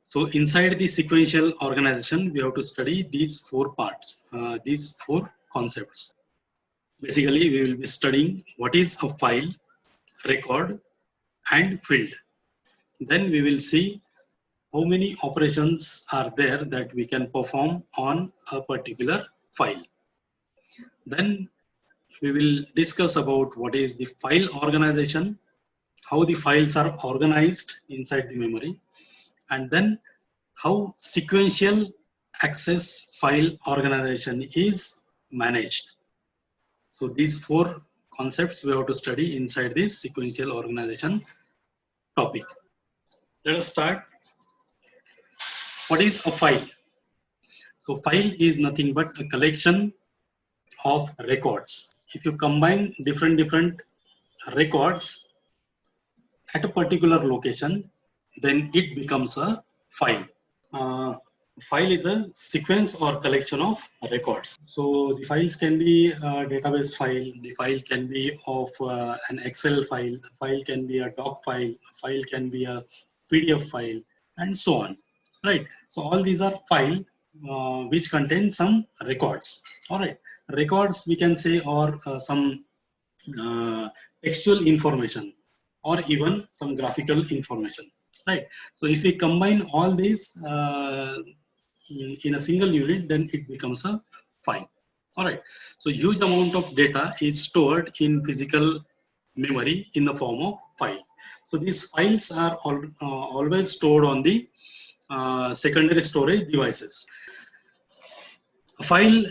So inside the sequential organization, we have to study these four parts, these four concepts. Basically, we will be studying what is a file, record, and field. Then we will see how many operations are there that we can perform on a particular file. Then we will discuss about what is the file organization, how the files are organized inside the memory, and then how sequential access file organization is managed. So these four concepts we have to study inside this sequential organization topic. Let us start. What is a file? So file is nothing but a collection of records. If you combine different records at a particular location, then it becomes a file. File is a sequence or collection of records. So the files can be a database file, the file can be of an Excel file, a file can be a doc file, a file can be a PDF file, and so on. Right. So all these are file which contain some records. All right. Records we can say or some textual information or even some graphical information. Right. So if we combine all these in a single unit, then it becomes a file. All right. So huge amount of data is stored in physical memory in the form of files. So these files are always stored on the secondary storage devices. A file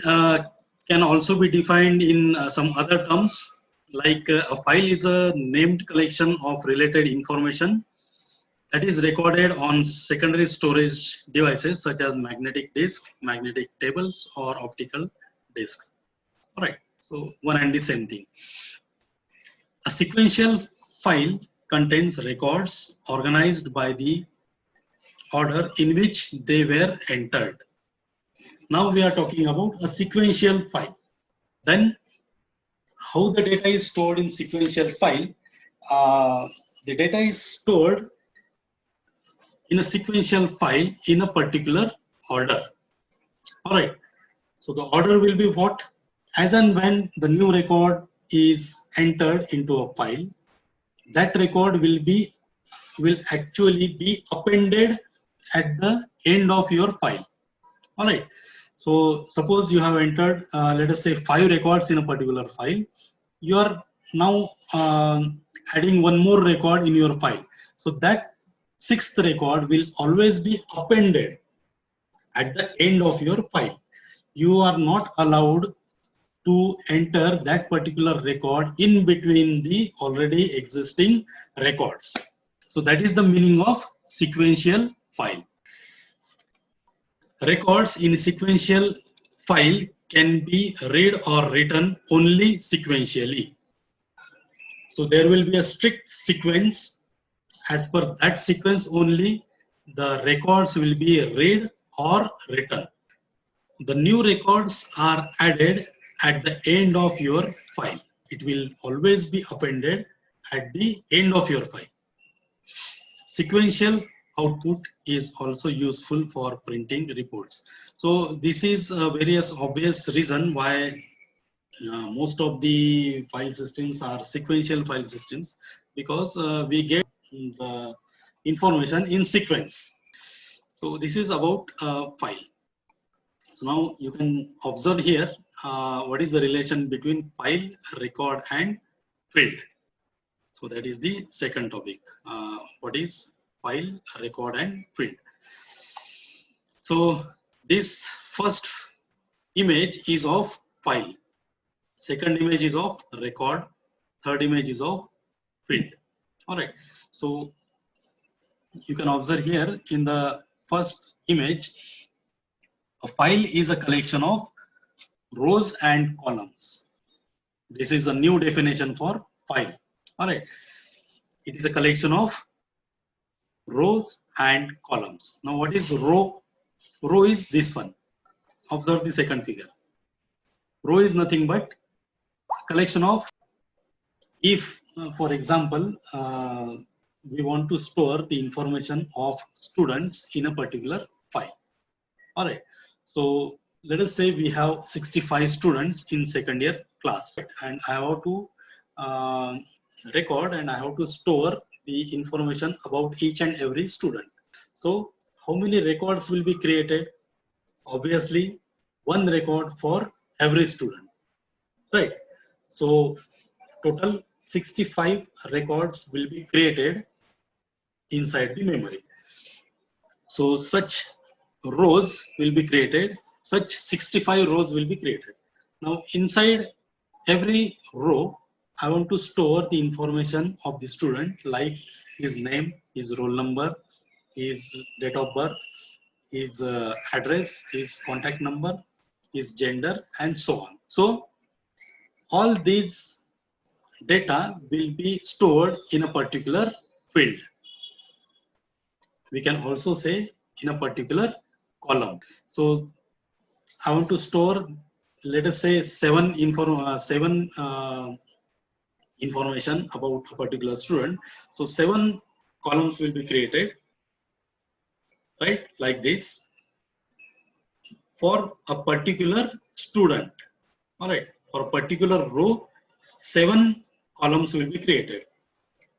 can also be defined in some other terms, like a file is a named collection of related information that is recorded on secondary storage devices such as magnetic disk, magnetic tables, or optical disks. All right, so one and the same thing. A sequential file contains records organized by the order in which they were entered. Now we are talking about a sequential file. Then how the data is stored in sequential file? The data is stored in a sequential file in a particular order. All right. So the order will be what? As and when the new record is entered into a file, that record will actually be appended at the end of your file. All right. So suppose you have entered, let us say 5 records in a particular file. You are now adding one more record in your file. So that 6th record will always be appended at the end of your file. You are not allowed to enter that particular record in between the already existing records. So that is the meaning of sequential file. Records in sequential file can be read or written only sequentially. So there will be a strict sequence. As per that sequence only, the records will be read or written. The new records are added at the end of your file. It will always be appended at the end of your file. Sequential output is also useful for printing reports. So this is a various obvious reason why most of the file systems are sequential file systems, because we get the information in sequence. So this is about file. So now you can observe here what is the relation between file, record, and field. So that is the second topic. What is file, record, and field? So this first image is of file. Second image is of record. Third image is of field. All right. So you can observe here in the first image, a file is a collection of rows and columns. This is a new definition for file. All right. It is a collection of rows and columns. Now what is row? Row is this one. Observe the second figure. Row is nothing but a collection of, if for example we want to store the information of students in a particular file. All right. So let us say we have 65 students in second year class, and I have to record and I have to store the information about each and every student. So how many records will be created? Obviously, one record for every student, right? So total 65 records will be created inside the memory. So such rows will be created, such 65 rows will be created. Now inside every row, I want to store the information of the student, like his name, his roll number, his date of birth, his address, his contact number, his gender, and so on. So all these data will be stored in a particular field. We can also say in a particular column. So I want to store, let us say, seven information about a particular student. So 7 columns will be created, right, like this, for a particular student. All right, for a particular row, 7 columns will be created.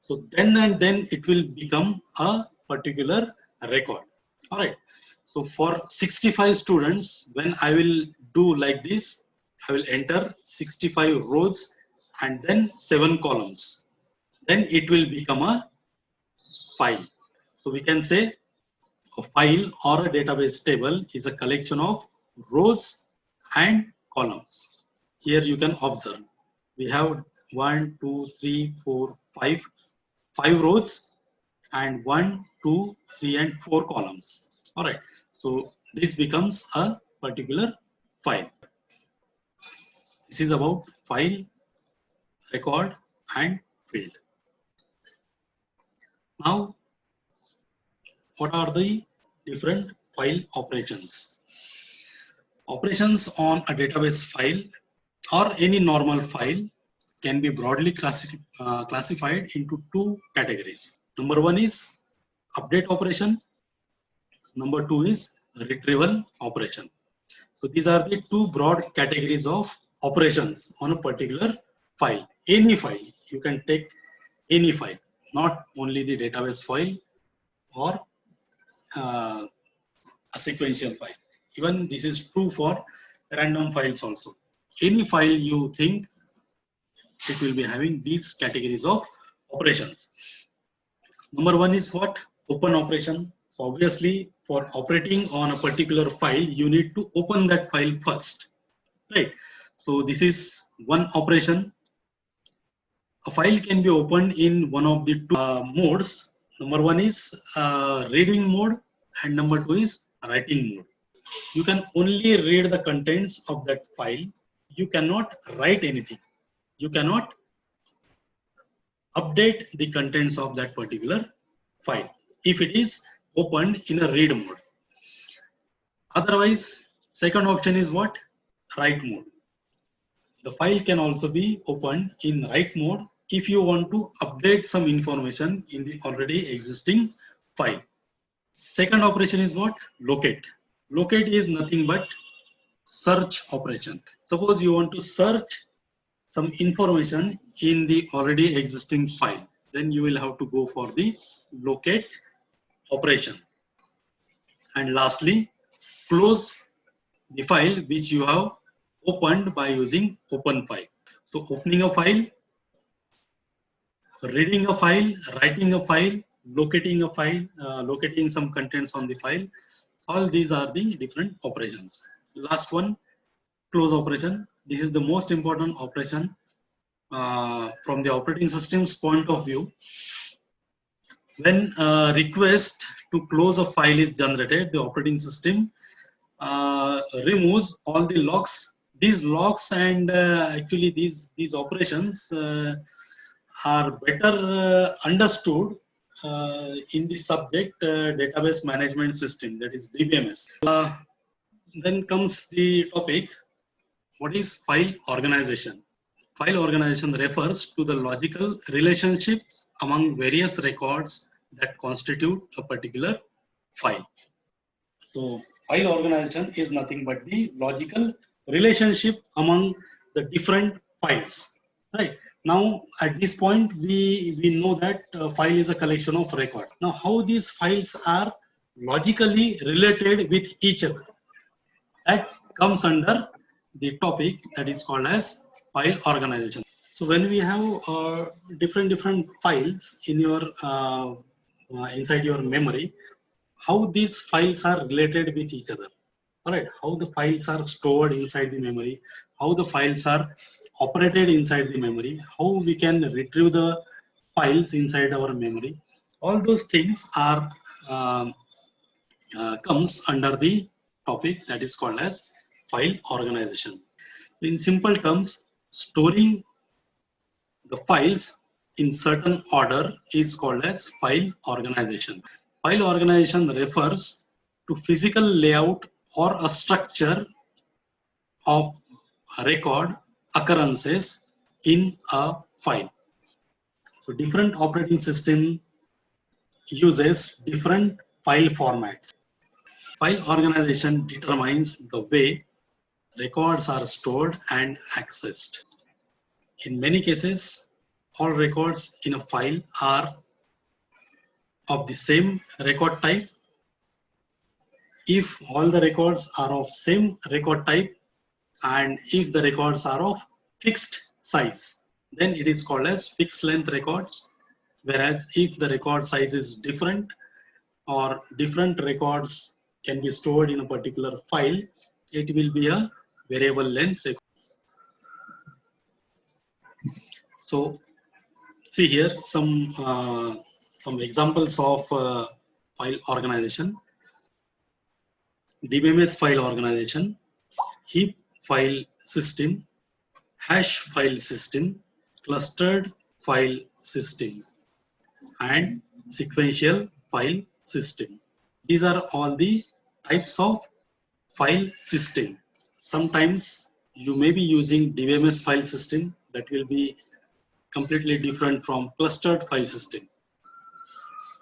So then and then it will become a particular record. All right. So for 65 students, when I will do like this, I will enter 65 rows and then 7 columns. Then it will become a file. So we can say a file or a database table is a collection of rows and columns. Here you can observe we have 1, 2, 3, 4, 5 rows and 1, 2, 3 and 4 columns. All right. So this becomes a particular file. This is about file, record and field. Now, what are the different file operations? Operations on a database file or any normal file can be broadly classified into 2 categories. Number 1 is update operation. Number 2 is retrieval operation. So these are the 2 broad categories of operations on a particular file. Any file, you can take any file, not only the database file or a sequential file. Even this is true for random files also. Any file you think, it will be having these categories of operations. Number 1 is what? Open operation. So obviously for operating on a particular file, you need to open that file first, right? So this is one operation. A file can be opened in one of the 2 modes. Number 1 is reading mode and number 2 is writing mode. You can only read the contents of that file. You cannot write anything. You cannot update the contents of that particular file if it is opened in a read mode. Otherwise, second option is what? Write mode. The file can also be opened in write mode if you want to update some information in the already existing file. Second operation is what? Locate. Locate is nothing but search operation. Suppose you want to search some information in the already existing file, then you will have to go for the locate operation. And lastly, close the file which you have opened by using open file. So opening a file, reading a file, writing a file, locating a file, locating some contents on the file, all these are the different operations. Last one, close operation. This is the most important operation from the operating system's point of view. When a request to close a file is generated, the operating system removes all the locks. These locks and actually these operations are better understood in the subject database management system, that is DBMS. Then comes the topic, what is file organization? File organization refers to the logical relationships among various records that constitute a particular file. So file organization is nothing but the logical relationship among the different files. Right. Now at this point we know that file is a collection of records. Now how these files are logically related with each other, that comes under the topic that is called as file organization. So when we have different files in your inside your memory, how these files are related with each other. All right, how the files are stored inside the memory, how the files are operated inside the memory, how we can retrieve the files inside our memory. All those things are comes under the topic that is called as file organization. In simple terms, storing the files in certain order is called as file organization. File organization refers to physical layout or a structure of record occurrences in a file. So different operating system uses different file formats. File organization determines the way records are stored and accessed. In many cases, all records in a file are of the same record type. If all the records are of same record type and if the records are of fixed size, then it is called as fixed length records. Whereas if the record size is different or different records can be stored in a particular file, it will be a variable length record. So see here some examples of file organization. DBMS file organization, heap file system, hash file system, clustered file system, and sequential file system. These are all the types of file system. Sometimes you may be using DBMS file system, that will be completely different from clustered file system,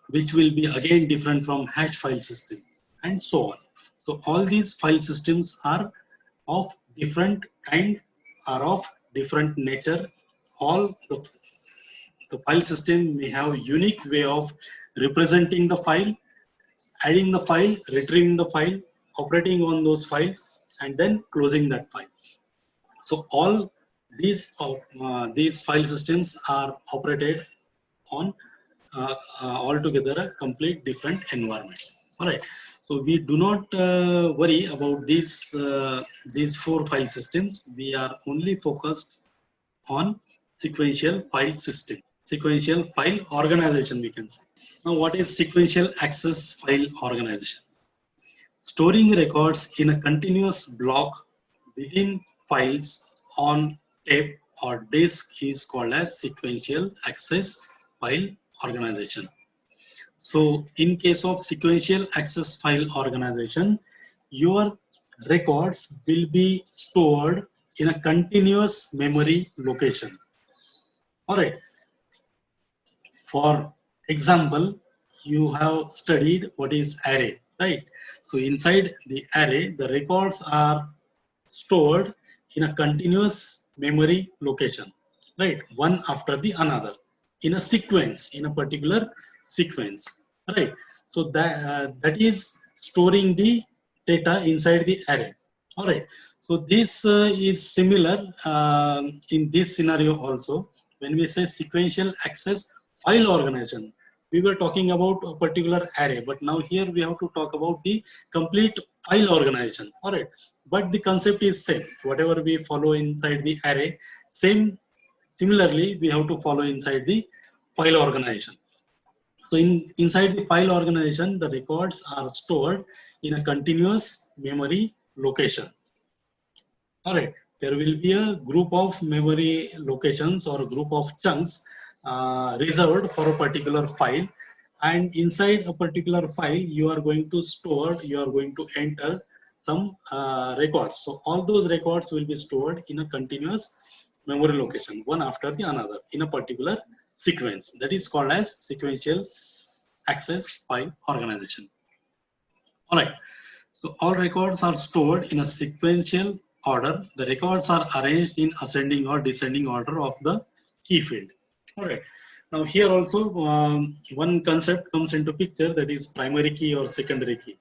which will be again different from hash file system, and so on. So all these file systems are of different kind, are of different nature. All the file system may have unique way of representing the file, adding the file, retrieving the file, operating on those files, and then closing that file. So all these file systems are operated on altogether a complete different environment. All right. So we do not worry about these four file systems. We are only focused on sequential file system, sequential file organization, we can say. Now, what is sequential access file organization? Storing records in a continuous block within files on tape or disk is called as sequential access file organization. So in case of sequential access file organization, your records will be stored in a continuous memory location. All right. For example, you have studied what is array, right? So inside the array, the records are stored in a continuous memory location, right? One after the another, in a sequence, in a particular sequence, right? So that is storing the data inside the array. All right. So this is similar in this scenario also. When we say sequential access file organization, we were talking about a particular array, but now here we have to talk about the complete file organization. All right. But the concept is same. Whatever we follow inside the array, similarly we have to follow inside the file organization. So inside the file organization, the records are stored in a continuous memory location. All right, there will be a group of memory locations or a group of chunks reserved for a particular file, and inside a particular file, you are going to enter some records. So all those records will be stored in a continuous memory location, one after the another in a particular sequence. That is called as sequential access file organization. All right. So all records are stored in a sequential order. The records are arranged in ascending or descending order of the key field. All right. Now here also one concept comes into picture, that is primary key or secondary key.